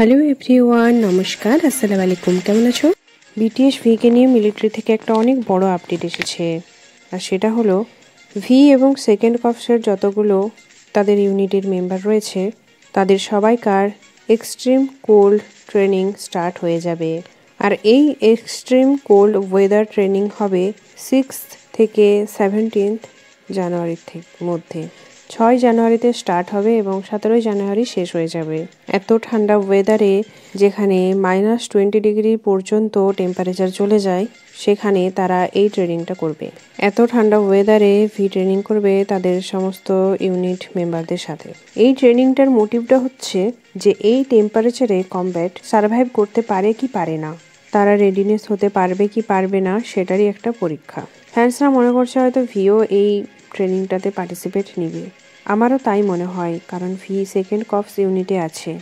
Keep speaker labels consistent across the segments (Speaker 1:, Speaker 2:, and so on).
Speaker 1: Hello everyone, নমস্কার, আসসালামু আলাইকুম। কেমন আছো? বিটিএস ভিকে নিয়ে মিলিটারি থেকে একটা অনেক বড় আপডেট এসেছে, আর সেটা হলো ভি এবং সেকেন্ড কর্পসের যতগুলো তাদের ইউনিটের মেম্বার রয়েছে তাদের সবাইকার এক্সট্রিম কোল্ড ট্রেনিং স্টার্ট হয়ে যাবে। আর এই এক্সট্রিম কোল্ড ওয়েদার ট্রেনিং হবে 6 থেকে 17 জানুয়ারির মধ্যে। 6 জানুয়ারিতে স্টার্ট হবে এবং 17 জানুয়ারি শেষ হয়ে যাবে। এত ঠান্ডা ওয়েদারে যেখানে -20 ডিগ্রি পর্যন্ত টেম্পারেচার চলে যায়, সেখানে তারা এই ট্রেনিংটা করবে। এত ঠান্ডা ওয়েদারে ভি ট্রেনিং করবে তাদের সমস্ত ইউনিট মেম্বারদের সাথে। এই ট্রেনিংটার মোটিভটা হচ্ছে যে এই টেম্পারেচারে কমব্যাট সার্ভাইভ করতে পারে কি পারে না, তারা রেডিনেস হতে পারবে কি পারবে না, সেটারই একটা পরীক্ষা। ফ্যান্সরা মনে করছে হয়তো ভিও এই ট্রেনিংটাতে পার্টিসিপেট নিবে। আমারও তাই মনে হয়, কারণ ভি সেকেন্ড কর্পস ইউনিটে আছে,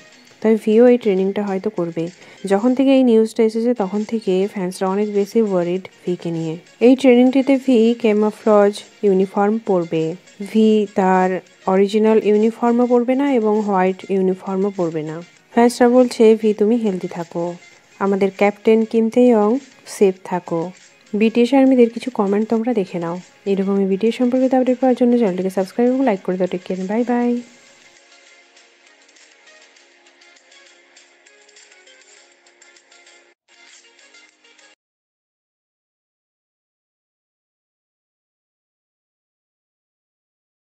Speaker 1: তাই ভিও এই ট্রেনিংটা হয়তো করবে। যখন থেকে এই নিউজটা এসেছে তখন থেকে ফ্যান্সরা অনেক বেশি ওয়ারিড ভিকে নিয়ে। এই ট্রেনিংটিতে ভি ক্যামোফ্লেজ ইউনিফর্ম পরবে। ভি তার অরিজিনাল ইউনিফর্মও পরবে না এবং হোয়াইট ইউনিফর্মও পরবে না। ফ্যান্সরা বলছে ভি তুমি হেলদি থাকো, আমাদের ক্যাপ্টেন কিম তেয়ং সেফ থাকো। বিটিএস আর্মিদের কিছু কমেন্ট তোমরা দেখে নাও। এরকমই বিটিএস সম্পর্কিত আপডেট পাওয়ার জন্য চ্যানেলটিকে সাবস্ক্রাইব এবং লাইক করে দাও। Take care, bye by.